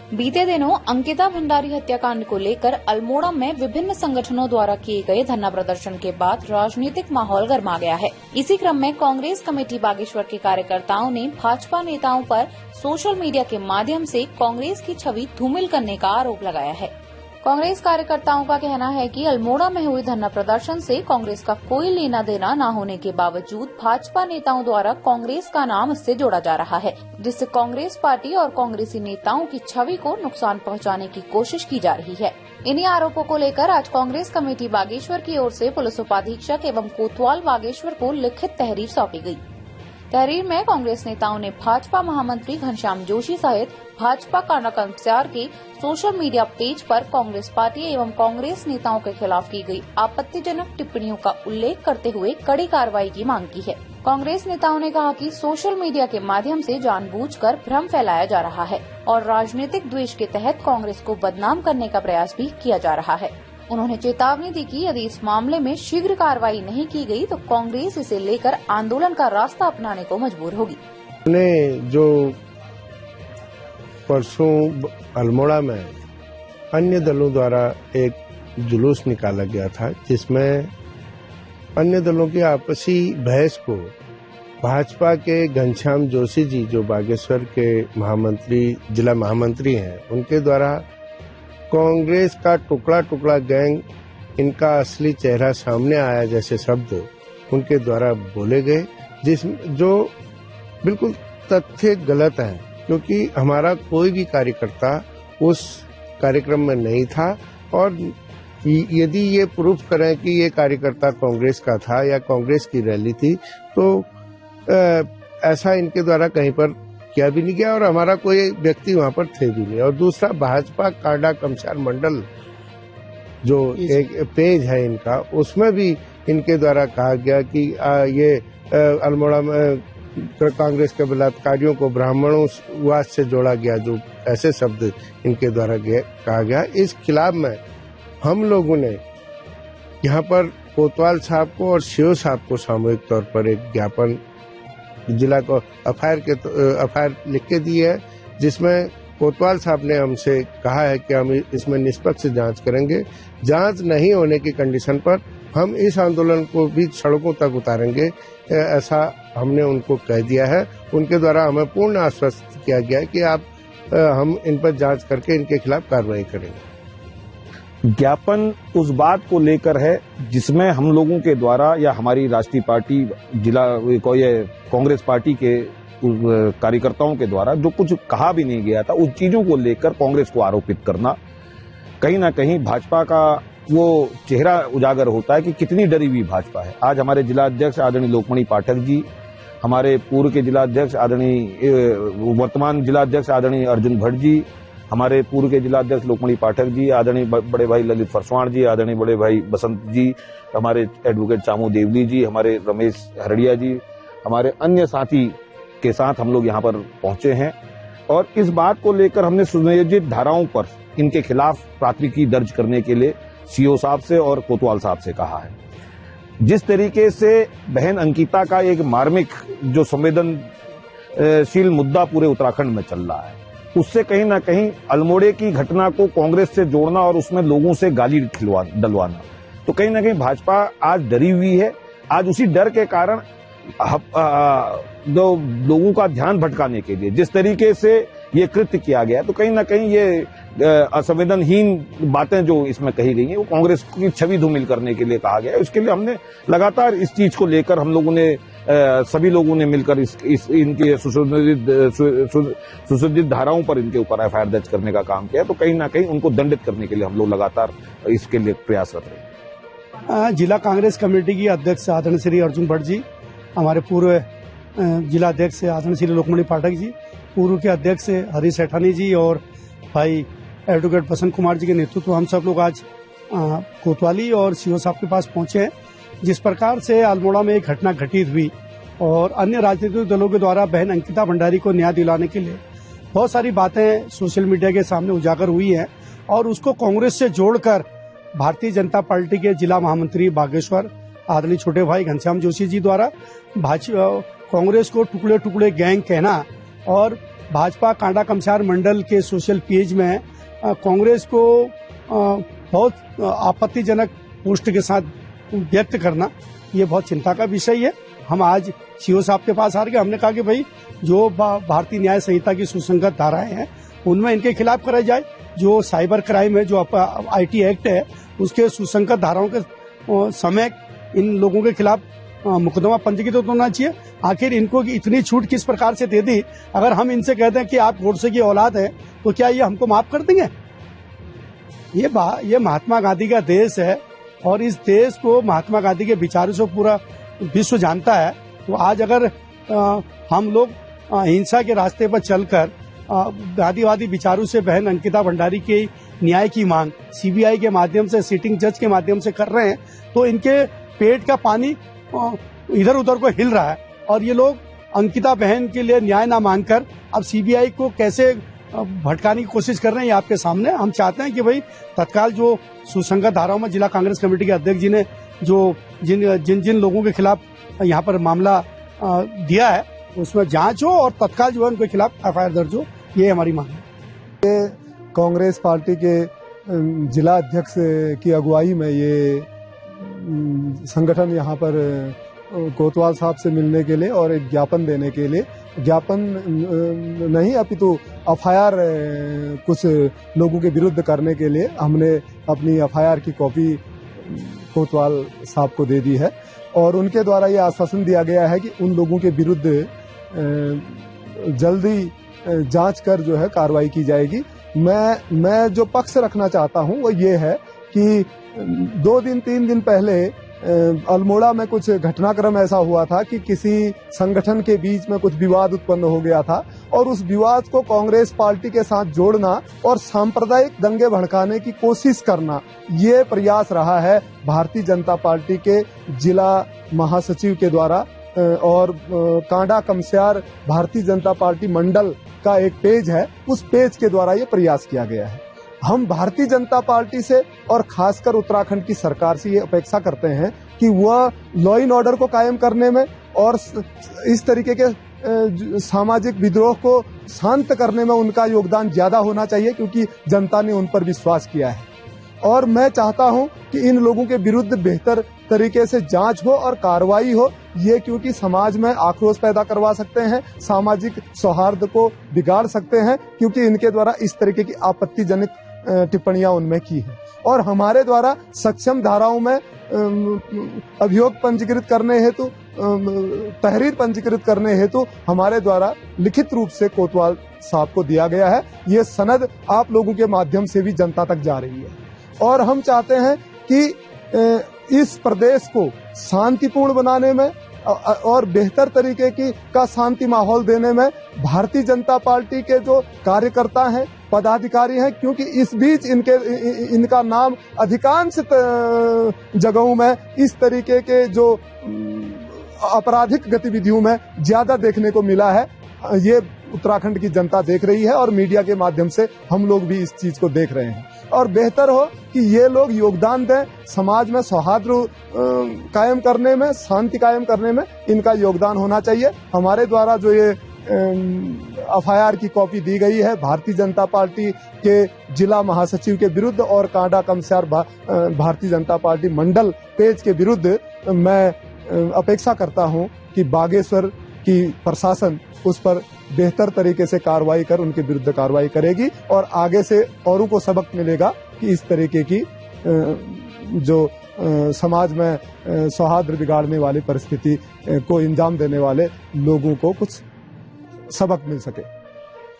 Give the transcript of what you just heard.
बीते दिनों अंकिता भंडारी हत्याकांड को लेकर अल्मोड़ा में विभिन्न संगठनों द्वारा किए गए धरना प्रदर्शन के बाद राजनीतिक माहौल गर्मा गया है। इसी क्रम में कांग्रेस कमेटी बागेश्वर के कार्यकर्ताओं ने भाजपा नेताओं पर सोशल मीडिया के माध्यम से कांग्रेस की छवि धूमिल करने का आरोप लगाया है। कांग्रेस कार्यकर्ताओं का कहना है कि अल्मोड़ा में हुए धरना प्रदर्शन से कांग्रेस का कोई लेना देना न होने के बावजूद भाजपा नेताओं द्वारा कांग्रेस का नाम इससे जोड़ा जा रहा है, जिससे कांग्रेस पार्टी और कांग्रेसी नेताओं की छवि को नुकसान पहुंचाने की कोशिश की जा रही है। इन्हीं आरोपों को लेकर आज कांग्रेस कमेटी बागेश्वर की ओर से पुलिस उपाधीक्षक एवं कोतवाल बागेश्वर को लिखित तहरीर सौंपी गयी। तहरीर में कांग्रेस नेताओं ने भाजपा महामंत्री घनश्याम जोशी सहित भाजपा कार्यकर्ताओं के सोशल मीडिया पेज पर कांग्रेस पार्टी एवं कांग्रेस नेताओं के खिलाफ की गई आपत्तिजनक टिप्पणियों का उल्लेख करते हुए कड़ी कार्रवाई की मांग की है। कांग्रेस नेताओं ने कहा कि सोशल मीडिया के माध्यम से जानबूझकर भ्रम फैलाया जा रहा है और राजनीतिक द्वेष के तहत कांग्रेस को बदनाम करने का प्रयास भी किया जा रहा है। उन्होंने चेतावनी दी कि यदि इस मामले में शीघ्र कार्रवाई नहीं की गई तो कांग्रेस इसे लेकर आंदोलन का रास्ता अपनाने को मजबूर होगी। जो परसों अल्मोड़ा में अन्य दलों द्वारा एक जुलूस निकाला गया था, जिसमें अन्य दलों की आपसी बहस को भाजपा के घनश्याम जोशी जी, जो बागेश्वर के जिला महामंत्री हैं, उनके द्वारा कांग्रेस का टुकड़ा टुकड़ा गैंग, इनका असली चेहरा सामने आया जैसे शब्द उनके द्वारा बोले गए, जो बिल्कुल तथ्य गलत है, क्योंकि हमारा कोई भी कार्यकर्ता उस कार्यक्रम में नहीं था। और यदि ये प्रूफ करें कि ये कार्यकर्ता कांग्रेस का था या कांग्रेस की रैली थी, तो ऐसा इनके द्वारा कहीं पर किया भी नहीं गया और हमारा कोई व्यक्ति वहां पर थे भी नहीं। और दूसरा, भाजपा कांडा कमसार मंडल जो एक पेज है इनका, उसमें भी इनके द्वारा कहा गया कि ये अल्मोड़ा में कांग्रेस के बलात्कारियों को ब्राह्मणों से जोड़ा गया, जो ऐसे शब्द इनके द्वारा कहा गया। इस खिलाफ में हम लोगों ने यहाँ पर कोतवाल साहब को और सीओ साहब को सामूहिक तौर पर एक ज्ञापन जिला को एफआईआर लिख के दी है, जिसमें कोतवाल साहब ने हमसे कहा है कि हम इसमें निष्पक्ष जांच करेंगे। जांच नहीं होने की कंडीशन पर हम इस आंदोलन को भी सड़कों तक उतारेंगे, ऐसा हमने उनको कह दिया है। उनके द्वारा हमें पूर्ण आश्वस्त किया गया है कि हम इन पर जांच करके इनके खिलाफ कार्रवाई करेंगे। ज्ञापन उस बात को लेकर है जिसमें हम लोगों के द्वारा या हमारी राष्ट्रीय पार्टी कांग्रेस पार्टी के कार्यकर्ताओं के द्वारा जो कुछ कहा भी नहीं गया था, उन चीजों को लेकर कांग्रेस को आरोपित करना, कहीं ना कहीं भाजपा का वो चेहरा उजागर होता है कि कितनी डरी हुई भाजपा है। आज हमारे जिला अध्यक्ष आदरणीय लोकमणि पाठक जी, हमारे पूर्व के जिला अध्यक्ष वर्तमान जिला अध्यक्ष आदरणीय अर्जुन भट्ट जी, हमारे पूर्व के जिला अध्यक्ष लोकमणि पाठक जी, आदरणीय बड़े भाई ललित फरसवाण जी, आदरणीय बड़े भाई बसंत जी, हमारे एडवोकेट चामू देवली जी, हमारे रमेश हरड़िया जी, हमारे अन्य साथी के साथ हम लोग यहाँ पर पहुंचे हैं और इस बात को लेकर हमने सुनियोजित धाराओं पर इनके खिलाफ प्राथमिकी दर्ज करने के लिए सीओ साहब से और कोतवाल साहब से कहा है। जिस तरीके से बहन अंकिता का एक मार्मिक जो संवेदनशील मुद्दा पूरे उत्तराखंड में चल रहा है, उससे कहीं ना कहीं अल्मोड़े की घटना को कांग्रेस से जोड़ना और उसमें लोगों से गाली डलवाना, तो कहीं ना कहीं भाजपा आज डरी हुई है। आज उसी डर के कारण लोगों का ध्यान भटकाने के लिए जिस तरीके से ये कृत्य किया गया, तो कहीं ना कहीं ये असंवेदनहीन बातें जो इसमें कही गई हैं, वो कांग्रेस की छवि धूमिल करने के लिए कहा गया है। उसके लिए हमने लगातार इस चीज को लेकर हम लोगों ने सभी लोगों ने मिलकर इनके सुसज्जित धाराओं पर इनके ऊपर एफआईआर दर्ज करने का काम किया, तो कहीं ना कहीं उनको दंडित करने के लिए हम लोग लगातार इसके लिए प्रयासरत रहे। जिला कांग्रेस कमेटी की अध्यक्ष आदरणीय श्री अर्जुन भट्ट जी, हमारे पूर्व जिला अध्यक्ष आदरणीय श्री लोकमणि पाठक जी, पूर्व के अध्यक्ष हरी सेठानी जी और भाई एडवोकेट बसंत कुमार जी के नेतृत्व हम सब लोग आज कोतवाली और सीओ साहब के पास पहुंचे हैं। जिस प्रकार से अल्मोड़ा में एक घटना घटित हुई और अन्य राजनीतिक दलों के द्वारा बहन अंकिता भंडारी को न्याय दिलाने के लिए बहुत सारी बातें सोशल मीडिया के सामने उजागर हुई हैं और उसको कांग्रेस से जोड़कर भारतीय जनता पार्टी के जिला महामंत्री बागेश्वर आदरणीय छोटे भाई घनश्याम जोशी जी द्वारा कांग्रेस को टुकड़े टुकड़े गैंग कहना और भाजपा कांडा कमसार मंडल के सोशल पेज में कांग्रेस को बहुत आपत्तिजनक पोस्ट के साथ व्यक्त करना, ये बहुत चिंता का विषय है। हम आज सीओ साहब के पास आ गए, हमने कहा कि भाई जो भारतीय न्याय संहिता की सुसंगत धाराएं हैं उनमें इनके खिलाफ कराई जाए। जो साइबर क्राइम है, जो IT एक्ट है, उसके सुसंगत धाराओं के समय इन लोगों के खिलाफ मुकदमा पंजीकृत तो होना चाहिए। आखिर इनको इतनी छूट किस प्रकार से दे दी? अगर हम इनसे कहते हैं कि आप गोडसे की औलाद हैं तो क्या ये हमको माफ कर देंगे? ये महात्मा गांधी का देश है और इस देश को महात्मा गांधी के विचारों से पूरा विश्व जानता है। तो आज अगर हम लोग हिंसा के रास्ते पर चलकर गांधीवादी विचारों से बहन अंकिता भंडारी के न्याय की मांग CBI के माध्यम से, सिटिंग जज के माध्यम से कर रहे हैं, तो इनके पेट का पानी इधर उधर को हिल रहा है। और ये लोग अंकिता बहन के लिए न्याय ना मांगकर अब CBI को कैसे भटकाने की कोशिश कर रहे हैं, ये आपके सामने। हम चाहते हैं कि भाई तत्काल जो सुसंगत धाराओं में जिला कांग्रेस कमेटी के अध्यक्ष जी ने जो जिन लोगों के खिलाफ यहाँ पर मामला दिया है उसमें जांच हो और तत्काल जो है उनके खिलाफ FIR दर्ज हो, ये हमारी मांग है। कांग्रेस पार्टी के जिला अध्यक्ष की अगुवाई में ये संगठन यहाँ पर कोतवाल साहब से मिलने के लिए और एक ज्ञापन देने के लिए, ज्ञापन नहीं अपितु FIR कुछ लोगों के विरुद्ध करने के लिए हमने अपनी FIR की कॉपी कोतवाल साहब को दे दी है और उनके द्वारा ये आश्वासन दिया गया है कि उन लोगों के विरुद्ध जल्दी जांच कर जो है कार्रवाई की जाएगी। मैं जो पक्ष रखना चाहता हूं वो ये है कि 2-3 दिन पहले अल्मोड़ा में कुछ घटनाक्रम ऐसा हुआ था कि किसी संगठन के बीच में कुछ विवाद उत्पन्न हो गया था और उस विवाद को कांग्रेस पार्टी के साथ जोड़ना और सांप्रदायिक दंगे भड़काने की कोशिश करना, ये प्रयास रहा है भारतीय जनता पार्टी के जिला महासचिव के द्वारा। और कांडा कमस्यार भारतीय जनता पार्टी मंडल का एक पेज है, उस पेज के द्वारा ये प्रयास किया गया है। हम भारतीय जनता पार्टी से और खासकर उत्तराखंड की सरकार से ये अपेक्षा करते हैं कि वह लॉ एंड ऑर्डर को कायम करने में और इस तरीके के सामाजिक विद्रोह को शांत करने में उनका योगदान ज्यादा होना चाहिए, क्योंकि जनता ने उन पर विश्वास किया है। और मैं चाहता हूं कि इन लोगों के विरुद्ध बेहतर तरीके से जांच हो और कार्रवाई हो, ये क्योंकि समाज में आक्रोश पैदा करवा सकते हैं, सामाजिक सौहार्द को बिगाड़ सकते हैं, क्योंकि इनके द्वारा इस तरीके की आपत्तिजनक टिप्पणियां उनमें की है। और हमारे द्वारा सक्षम धाराओं में अभियोग पंजीकृत करने हेतु, तहरीर पंजीकृत करने हेतु हमारे द्वारा लिखित रूप से कोतवाल साहब को दिया गया है। ये सनद आप लोगों के माध्यम से भी जनता तक जा रही है और हम चाहते हैं कि इस प्रदेश को शांतिपूर्ण बनाने में और बेहतर तरीके का शांति माहौल देने में भारतीय जनता पार्टी के जो कार्यकर्ता हैं, पदाधिकारी हैं, क्योंकि इस बीच इनका नाम अधिकांश जगहों में इस तरीके के जो आपराधिक गतिविधियों में ज्यादा देखने को मिला है, ये उत्तराखंड की जनता देख रही है और मीडिया के माध्यम से हम लोग भी इस चीज को देख रहे हैं। और बेहतर हो कि ये लोग योगदान दें, समाज में सौहार्द कायम करने में, शांति कायम करने में इनका योगदान होना चाहिए। हमारे द्वारा जो ये FIR की कॉपी दी गई है भारतीय जनता पार्टी के जिला महासचिव के विरुद्ध और कांडा कमस्यार भारतीय जनता पार्टी मंडल पेज के विरुद्ध, मैं अपेक्षा करता हूं कि बागेश्वर की प्रशासन उस पर बेहतर तरीके से कार्रवाई कर उनके विरुद्ध कार्रवाई करेगी और आगे से औरों को सबक मिलेगा कि इस तरीके की जो समाज में सौहार्द बिगाड़ने वाली परिस्थिति को अंजाम देने वाले लोगों को कुछ सबक मिल सके।